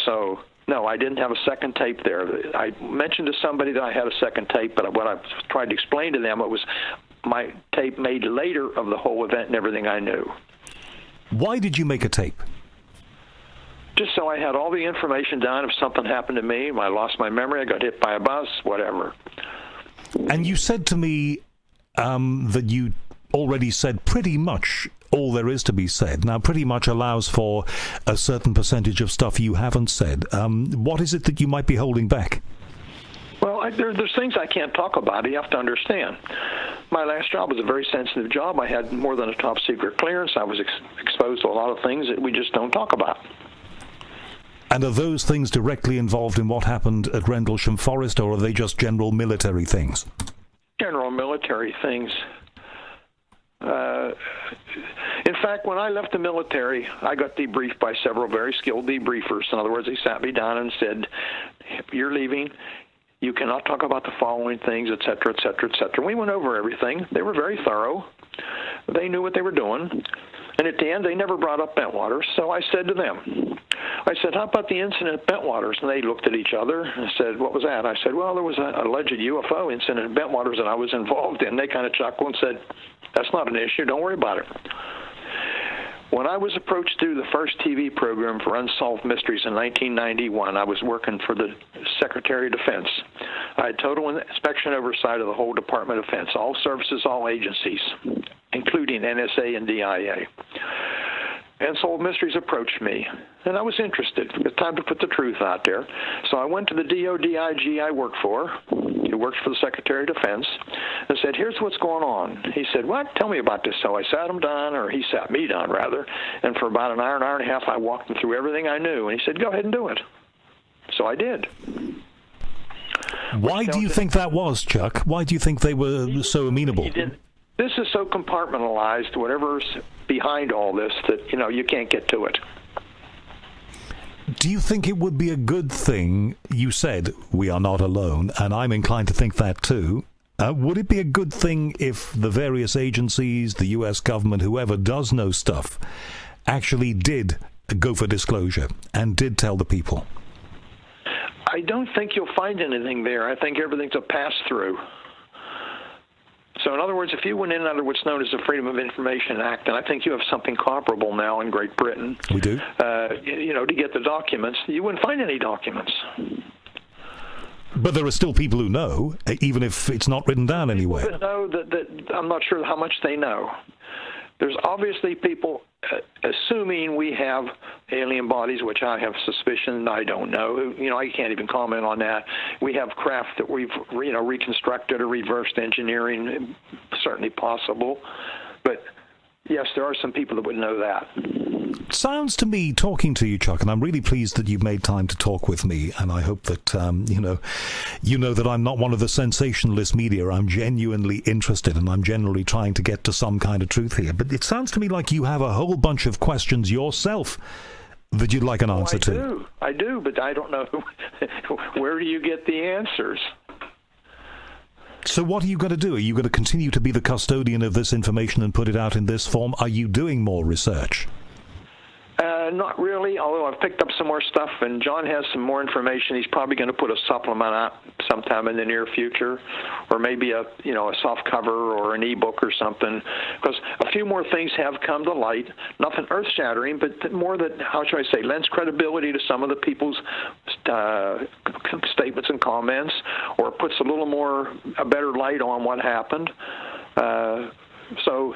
Speaker 2: So, no, I didn't have a second tape there. I mentioned to somebody that I had a second tape, but what I tried to explain to them, it was my tape made later of the whole event and everything I knew.
Speaker 1: Why did you make a tape?
Speaker 2: Just so I had all the information down if something happened to me, I lost my memory, I got hit by a bus, whatever.
Speaker 1: And you said to me that you already said pretty much all there is to be said. Now, pretty much allows for a certain percentage of stuff you haven't said. What is it that you might be holding back?
Speaker 2: Well, there's things I can't talk about. You have to understand. My last job was a very sensitive job. I had more than a top secret clearance. I was exposed to a lot of things that we just don't talk about.
Speaker 1: And are those things directly involved in what happened at Rendlesham Forest, or are they just general military things? General military things.
Speaker 2: In fact, when I left the military, I got debriefed by several very skilled debriefers. In other words, they sat me down and said, "You're leaving. You cannot talk about the following things, et cetera, et cetera, et cetera." We went over everything. They were very thorough. They knew what they were doing. And at the end, they never brought up Bentwaters. So I said to them, how about the incident at Bentwaters? And they looked at each other and said, "What was that?" I said, "Well, there was an alleged UFO incident at Bentwaters that I was involved in." They kind of chuckled and said, "That's not an issue. Don't worry about it." When I was approached to do the first TV program for Unsolved Mysteries in 1991, I was working for the Secretary of Defense. I had total inspection oversight of the whole Department of Defense, all services, all agencies, including NSA and DIA. Unsolved Mysteries approached me, and I was interested. It's time to put the truth out there. So I went to the DODIG I worked for, who works for the Secretary of Defense, and said, "Here's what's going on." He said, "What? Tell me about this." So I sat him down, or he sat me down, rather, and for about an hour and a half, I walked him through everything I knew, and he said, "Go ahead and do it." So I did.
Speaker 1: Why do you think that was, Chuck? Why do you think they were so amenable?
Speaker 2: This is so compartmentalized, whatever's behind all this, that, you can't get to it.
Speaker 1: Do you think it would be a good thing? You said we are not alone, and I'm inclined to think that too. Would it be a good thing if the various agencies, the U.S. government, whoever does know stuff, actually did go for disclosure and did tell the people?
Speaker 2: I don't think you'll find anything there. I think everything's a pass-through. So in other words, if you went in under what's known as the Freedom of Information Act, and I think you have something comparable now in Great Britain.
Speaker 1: We do.
Speaker 2: To get the documents, you wouldn't find any documents.
Speaker 1: But there are still people who know, even if it's not written down anywhere.
Speaker 2: People that know that I'm not sure how much they know. There's obviously people assuming we have alien bodies, which I have suspicion. I don't know. I can't even comment on that. We have craft that we've reconstructed or reversed engineering, certainly possible. But yes, there are some people that would know that.
Speaker 1: Sounds to me, talking to you, Chuck, and I'm really pleased that you've made time to talk with me, and I hope that, you know that I'm not one of the sensationalist media. I'm genuinely interested, and I'm generally trying to get to some kind of truth here. But it sounds to me like you have a whole bunch of questions yourself that you'd like an answer to.
Speaker 2: I do, but I don't know. Where do you get the answers?
Speaker 1: So what are you going to do? Are you going to continue to be the custodian of this information and put it out in this form? Are you doing more research?
Speaker 2: Not really, although I've picked up some more stuff, and John has some more information. He's probably going to put a supplement out sometime in the near future, or maybe a soft cover or an ebook or something, because a few more things have come to light. Nothing earth-shattering, but more that, how should I say, lends credibility to some of the people's statements and comments, or puts a better light on what happened. So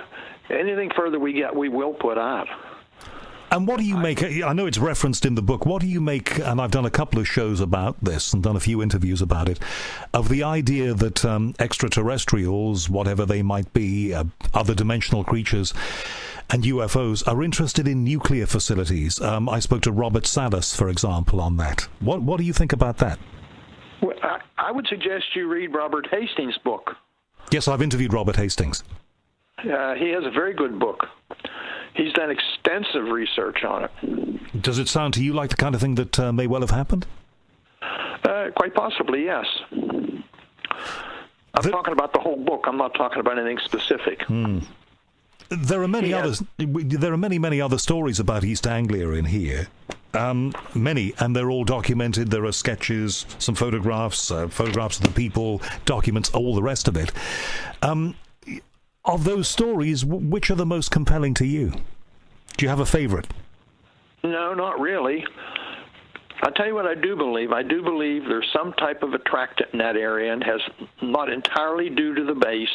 Speaker 2: anything further we get, we will put out.
Speaker 1: And what do you make, I know it's referenced in the book, what do you make, and I've done a couple of shows about this and done a few interviews about it, of the idea that extraterrestrials, whatever they might be, other dimensional creatures, and UFOs are interested in nuclear facilities? I spoke to Robert Salas, for example, on that. What do you think about that?
Speaker 2: Well, I would suggest you read Robert Hastings' book.
Speaker 1: Yes, I've interviewed Robert Hastings.
Speaker 2: He has a very good book. He's done extensive research on it.
Speaker 1: Does it sound to you like the kind of thing that may well have happened?
Speaker 2: Quite possibly, yes. I'm talking about the whole book. I'm not talking about anything specific.
Speaker 1: There are many others. There are many other stories about East Anglia in here. Many, and they're all documented. There are sketches, some photographs of the people, documents, all the rest of it. Of those stories, which are the most compelling to you? Do you have a favorite?
Speaker 2: No, not really. I'll tell you what I do believe. I do believe there's some type of attractant in that area, and has not entirely due to the base.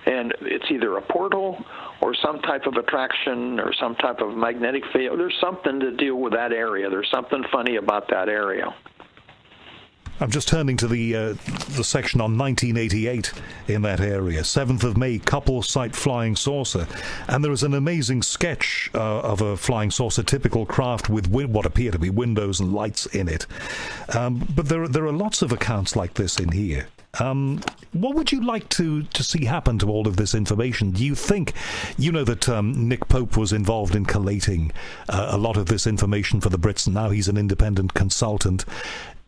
Speaker 2: And and it's either a portal or some type of attraction or some type of magnetic field. There's something to deal with that area. There's something funny about that area.
Speaker 1: I'm just turning to the section on 1988 in that area. 7th of May, couple sight flying saucer. And there is an amazing sketch of a flying saucer, typical craft with what appear to be windows and lights in it. But there are lots of accounts like this in here. What would you like to see happen to all of this information? Do you think, you know that Nick Pope was involved in collating a lot of this information for the Brits, and now he's an independent consultant.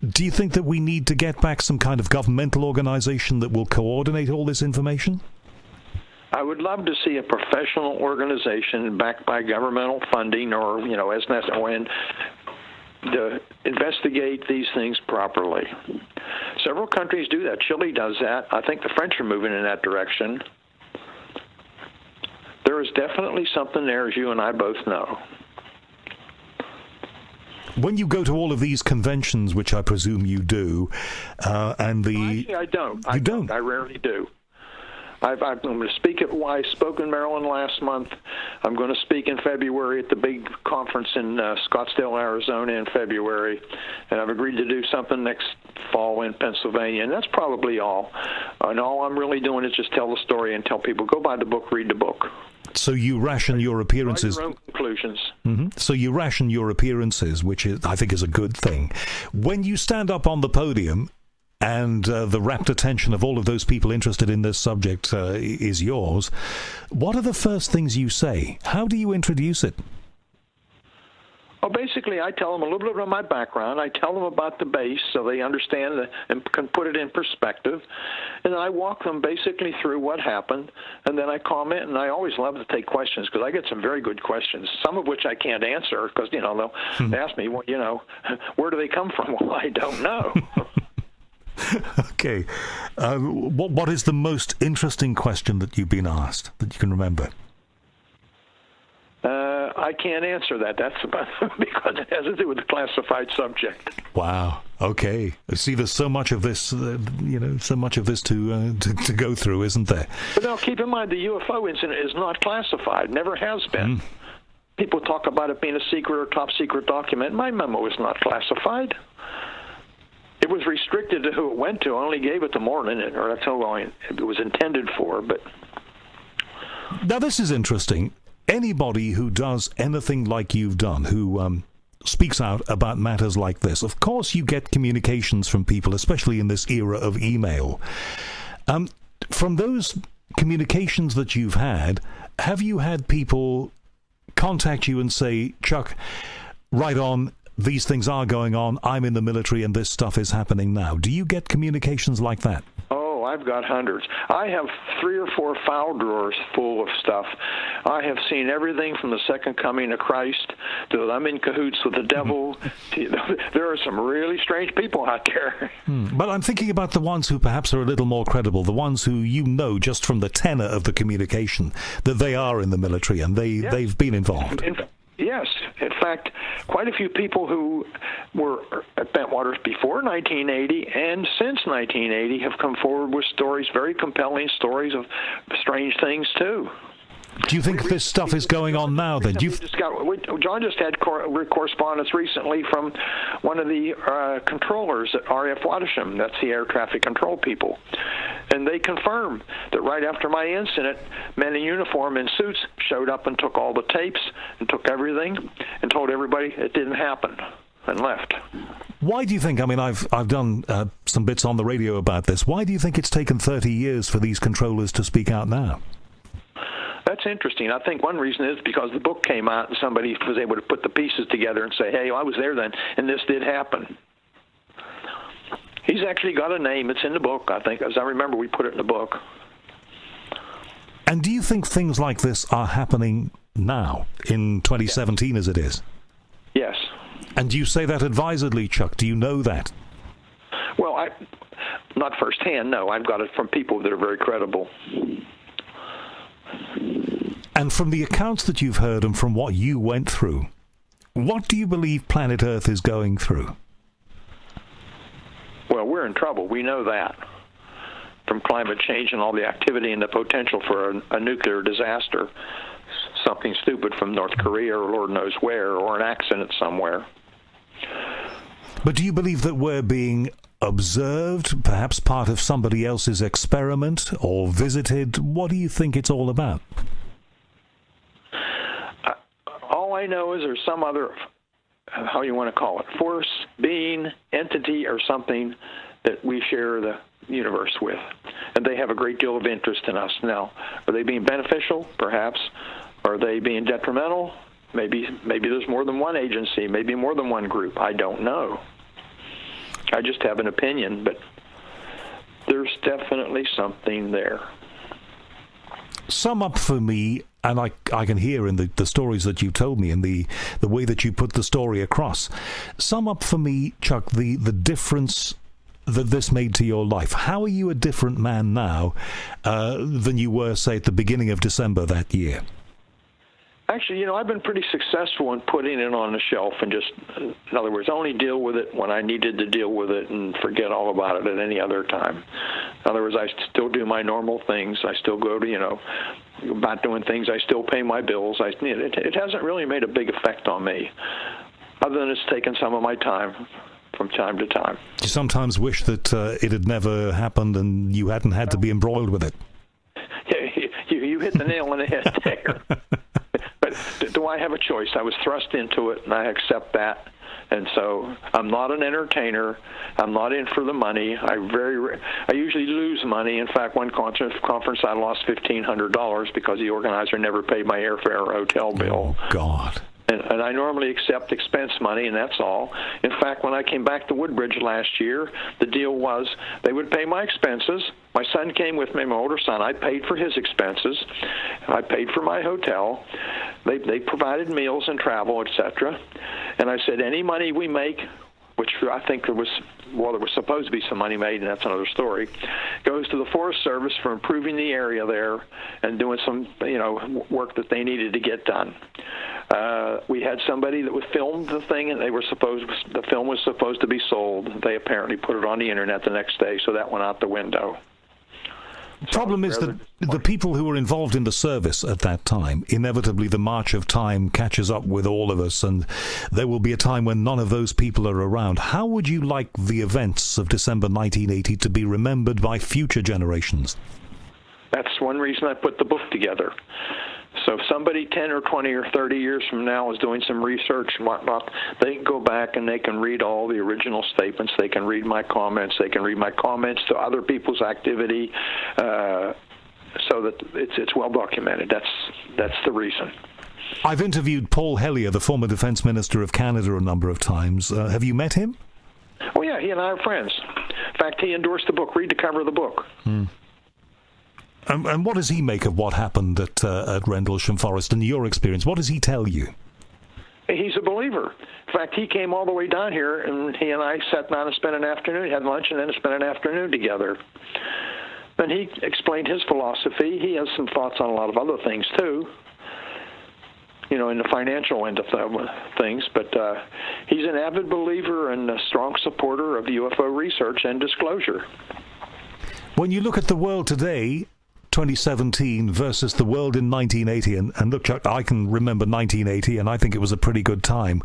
Speaker 1: Do you think that we need to get back some kind of governmental organization that will coordinate all this information?
Speaker 2: I would love to see a professional organization backed by governmental funding or, as necessary, and to investigate these things properly. Several countries do that. Chile does that. I think the French are moving in that direction. There is definitely something there, as you and I both know.
Speaker 1: When you go to all of these conventions, which I presume you do,
Speaker 2: Actually, I don't.
Speaker 1: You don't?
Speaker 2: I rarely do. I'm going to speak at I spoke in Maryland last month. I'm going to speak in February at the big conference in Scottsdale, Arizona in February, and I've agreed to do something next fall in Pennsylvania, and that's probably all. And all I'm really doing is just tell the story and tell people, go buy the book, read the book.
Speaker 1: So you ration your appearances.
Speaker 2: Draw your own conclusions.
Speaker 1: Mm-hmm. So you ration your appearances, which I think is a good thing. When you stand up on the podium and the rapt attention of all of those people interested in this subject is yours, what are the first things you say? How do you introduce it?
Speaker 2: Well, basically, I tell them a little bit about my background. I tell them about the base so they understand and can put it in perspective. And then I walk them basically through what happened, and then I comment, and I always love to take questions because I get some very good questions, some of which I can't answer because, they'll ask me, well, where do they come from? Well, I don't know.
Speaker 1: Okay. What is the most interesting question that you've been asked that you can remember?
Speaker 2: I can't answer that. That's about because it has to do with the classified subject.
Speaker 1: Wow. Okay. See, there's so much of this, so much of this to go through, isn't there?
Speaker 2: But now, keep in mind, the UFO incident is not classified. Never has been. People talk about it being a secret or top secret document. My memo is not classified. It was restricted to who it went to. I only gave it to Morton, or that's how long it was intended for. But
Speaker 1: now, this is interesting. Anybody who does anything like you've done, who speaks out about matters like this, of course you get communications from people, especially in this era of email. From those communications that you've had, have you had people contact you and say, Chuck, right on, these things are going on, I'm in the military and this stuff is happening now? Do you get communications like that?
Speaker 2: Oh, I've got hundreds. I have 3 or 4 file drawers full of stuff. I have seen everything from the second coming of Christ to I'm in cahoots with the devil. There are some really strange people out there.
Speaker 1: But I'm thinking about the ones who perhaps are a little more credible, the ones who just from the tenor of the communication that they are in the military and they've been involved.
Speaker 2: Yes. In fact, quite a few people who were at Bentwaters before 1980 and since 1980 have come forward with stories, very compelling stories of strange things, too.
Speaker 1: Do you think this stuff is going on now, then?
Speaker 2: John just had correspondence recently from one of the controllers at RF Watersham. That's the air traffic control people. And they confirmed that right after my incident, men in uniform in suits showed up and took all the tapes and took everything and told everybody it didn't happen and left.
Speaker 1: Why do you think, I've done some bits on the radio about this, why do you think it's taken 30 years for these controllers to speak out now?
Speaker 2: That's interesting. I think one reason is because the book came out and somebody was able to put the pieces together and say, hey, I was there then, and this did happen. He's actually got a name. It's in the book, I think. As I remember, we put it in the book.
Speaker 1: And do you think things like this are happening now, in 2017 as it is?
Speaker 2: Yes.
Speaker 1: And do you say that advisedly, Chuck? Do you know that?
Speaker 2: Well, not firsthand, no. I've got it from people that are very credible.
Speaker 1: And from the accounts that you've heard and from what you went through, what do you believe planet Earth is going through?
Speaker 2: Well, we're in trouble. We know that. from climate change and all the activity and the potential for a nuclear disaster, something stupid from North Korea or Lord knows where, or an accident somewhere.
Speaker 1: But do you believe that we're being observed, perhaps part of somebody else's experiment, or visited? What do you think it's all about?
Speaker 2: All I know is there's some other, how you want to call it, force, being, entity, or something that we share the universe with. And they have a great deal of interest in us. Now, are they being beneficial? Perhaps. Are they being detrimental? Maybe there's more than one agency, maybe more than one group. I don't know. I just have an opinion, but there's definitely something there.
Speaker 1: Sum up for me, and I can hear in the stories that you told me and the way that you put the story across. Sum up for me, Chuck, the difference that this made to your life. How are you a different man now than you were, say, at the beginning of December that year?
Speaker 2: Actually, I've been pretty successful in putting it on the shelf and just, in other words, only deal with it when I needed to deal with it and forget all about it at any other time. In other words, I still do my normal things. I still go to, about doing things. I still pay my bills. It hasn't really made a big effect on me, other than it's taken some of my time from time to time.
Speaker 1: You sometimes wish that it had never happened and you hadn't had to be embroiled with it.
Speaker 2: Yeah, you hit the nail on the head there. But do I have a choice? I was thrust into it, and I accept that. And so I'm not an entertainer. I'm not in for the money. I usually lose money. In fact, one conference I lost $1,500 because the organizer never paid my airfare or hotel bill.
Speaker 1: Oh, God.
Speaker 2: And I normally accept expense money, and that's all. In fact, when I came back to Woodbridge last year, the deal was they would pay my expenses. My son came with me, my older son. I paid for his expenses. I paid for my hotel. They provided meals and travel, etc. And I said, any money we make, which I think there was supposed to be some money made, and that's another story, goes to the Forest Service for improving the area there and doing some, work that they needed to get done. We had somebody that would film the thing, and the film was supposed to be sold. They apparently put it on the internet the next day, so that went out the window.
Speaker 1: The problem is that the people who were involved in the service at that time, inevitably the march of time catches up with all of us, and there will be a time when none of those people are around. How would you like the events of December 1980 to be remembered by future generations?
Speaker 2: That's one reason I put the book together. So if somebody 10 or 20 or 30 years from now is doing some research and whatnot, they can go back and they can read all the original statements. They can read my comments. They can read my comments to other people's activity, so that it's well documented. That's the reason.
Speaker 1: I've interviewed Paul Hellyer, the former Defense Minister of Canada, a number of times. Have you met him?
Speaker 2: Oh, yeah, he and I are friends. In fact, he endorsed the book. Read the cover of the book.
Speaker 1: And what does he make of what happened at Rendlesham Forest in your experience? What does he tell you?
Speaker 2: He's a believer. In fact, he came all the way down here, and he and I sat down and spent an afternoon, had lunch, and then spent an afternoon together. And he explained his philosophy. He has some thoughts on a lot of other things, too, in the financial end of things. But he's an avid believer and a strong supporter of UFO research and disclosure.
Speaker 1: When you look at the world today, 2017 versus the world in 1980, and look, Chuck, I can remember 1980, and I think it was a pretty good time.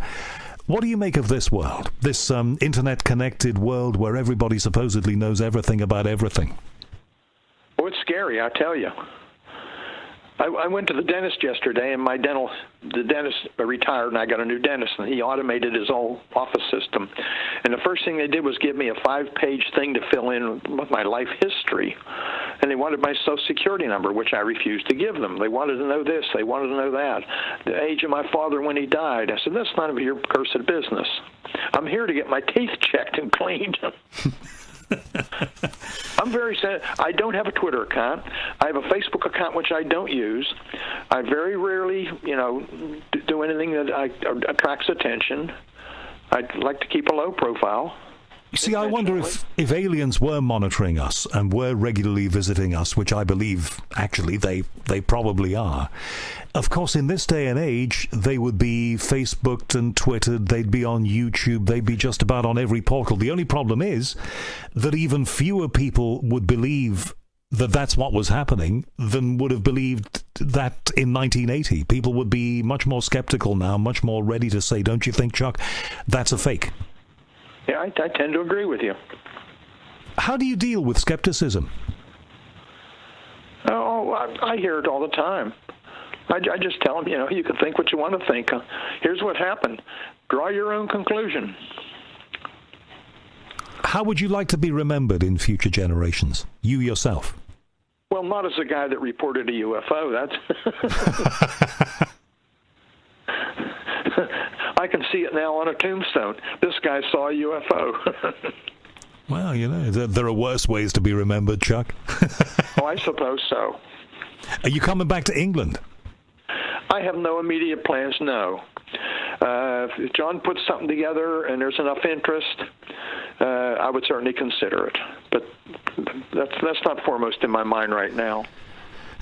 Speaker 1: What do you make of this world, this internet-connected world where everybody supposedly knows everything about everything?
Speaker 2: Oh, it's scary, I tell you. I went to the dentist yesterday, and the dentist retired, and I got a new dentist, and he automated his whole office system. And the first thing they did was give me a 5-page thing to fill in with my life history. And they wanted my Social Security number, which I refused to give them. They wanted to know this. They wanted to know that. The age of my father when he died. I said, that's none of your cursed business. I'm here to get my teeth checked and cleaned. I'm very sad. I don't have a Twitter account. I have a Facebook account, which I don't use. I very rarely, do anything that attracts attention. I like to keep a low profile.
Speaker 1: You see, I wonder if aliens were monitoring us and were regularly visiting us, which I believe, actually, they probably are. Of course, in this day and age, they would be Facebooked and Twittered, they'd be on YouTube, they'd be just about on every portal. The only problem is that even fewer people would believe that that's what was happening than would have believed that in 1980. People would be much more skeptical now, much more ready to say, don't you think, Chuck, that's a fake?
Speaker 2: Yeah, I tend to agree with you.
Speaker 1: How do you deal with skepticism?
Speaker 2: Oh, I hear it all the time. I just tell them, you can think what you want to think. Here's what happened. Draw your own conclusion.
Speaker 1: How would you like to be remembered in future generations? You yourself?
Speaker 2: Well, not as a guy that reported a UFO. That's... I can see it now on a tombstone. This guy saw a UFO.
Speaker 1: Well, there are worse ways to be remembered, Chuck.
Speaker 2: Oh, I suppose so.
Speaker 1: Are you coming back to England?
Speaker 2: I have no immediate plans, no. If John puts something together and there's enough interest, I would certainly consider it. But that's not foremost in my mind right now.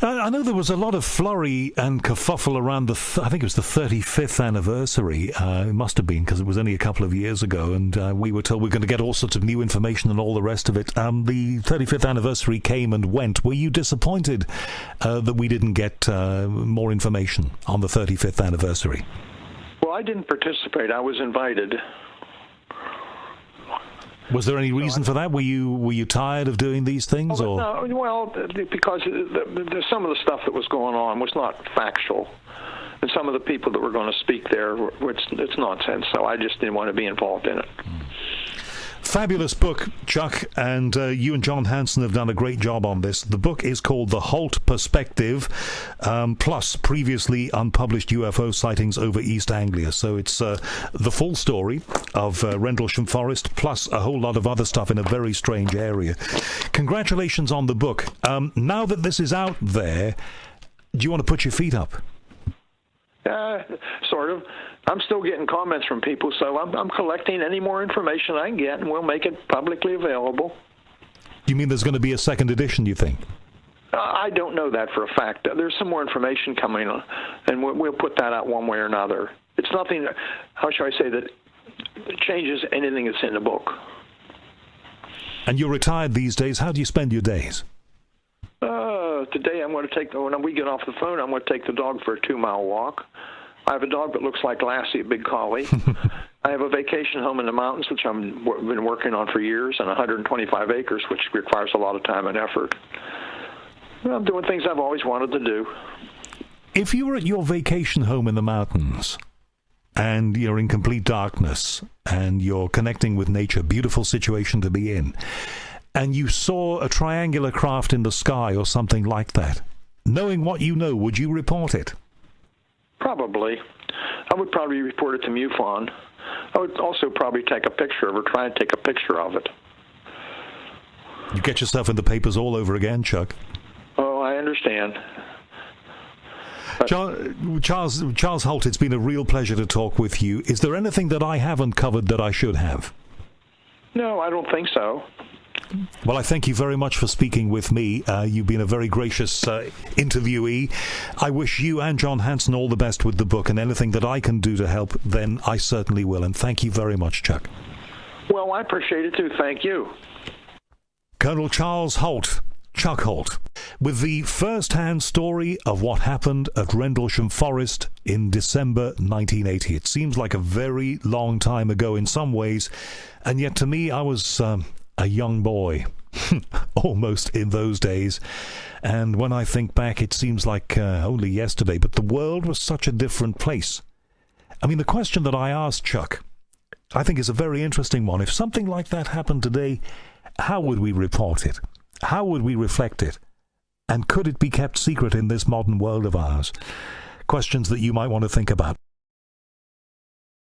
Speaker 1: I know there was a lot of flurry and kerfuffle around I think it was the 35th anniversary. It must have been, because it was only a couple of years ago, and we were told we're going to get all sorts of new information and all the rest of it. The 35th anniversary came and went. Were you disappointed that we didn't get more information on the 35th anniversary?
Speaker 2: Well, I didn't participate. I was invited.
Speaker 1: Was there any reason for that? Were you tired of doing these things, or?
Speaker 2: No, well, because some of the stuff that was going on was not factual, and some of the people that were going to speak there, it's nonsense. So I just didn't want to be involved in it.
Speaker 1: Fabulous book, Chuck, and you and John Hanson have done a great job on this. The book is called The Halt Perspective, plus previously unpublished UFO sightings over East Anglia. So it's the full story of Rendlesham Forest, plus a whole lot of other stuff in a very strange area. Congratulations on the book. Now that this is out there, do you want to put your feet up?
Speaker 2: Sort of. I'm still getting comments from people, so I'm collecting any more information I can get, and we'll make it publicly available.
Speaker 1: You mean there's going to be a second edition, you think?
Speaker 2: I don't know that for a fact. There's some more information coming, and we'll put that out one way or another. It's nothing, how shall I say, that changes anything that's in the book.
Speaker 1: And you're retired these days. How do you spend your days?
Speaker 2: Today I'm going to when we get off the phone, I'm going to take the dog for a 2-mile walk. I have a dog that looks like Lassie, a big collie. I have a vacation home in the mountains, which I've been working on for years, and 125 acres, which requires a lot of time and effort. Well, I'm doing things I've always wanted to do.
Speaker 1: If you were at your vacation home in the mountains, and you're in complete darkness, and you're connecting with nature, beautiful situation to be in, and you saw a triangular craft in the sky or something like that, knowing what you know, would you report it?
Speaker 2: Probably. I would probably report it to MUFON. I would also probably take a picture of it, try and take a picture of it.
Speaker 1: You get yourself in the papers all over again, Chuck.
Speaker 2: Oh, I understand.
Speaker 1: Charles Halt, it's been a real pleasure to talk with you. Is there anything that I haven't covered that I should have?
Speaker 2: No, I don't think so.
Speaker 1: Well, I thank you very much for speaking with me. You've been a very gracious interviewee. I wish you and John Hanson all the best with the book, and anything that I can do to help, then I certainly will. And thank you very much, Chuck.
Speaker 2: Well, I appreciate it too. Thank you.
Speaker 1: Colonel Charles Halt, Chuck Halt, with the first-hand story of what happened at Rendlesham Forest in December 1980. It seems like a very long time ago in some ways, and yet to me I was a young boy, almost, in those days. And when I think back, it seems like only yesterday, but the world was such a different place. I mean, the question that I asked Chuck, I think, is a very interesting one. If something like that happened today, how would we report it? How would we reflect it? And could it be kept secret in this modern world of ours? Questions that you might want to think about.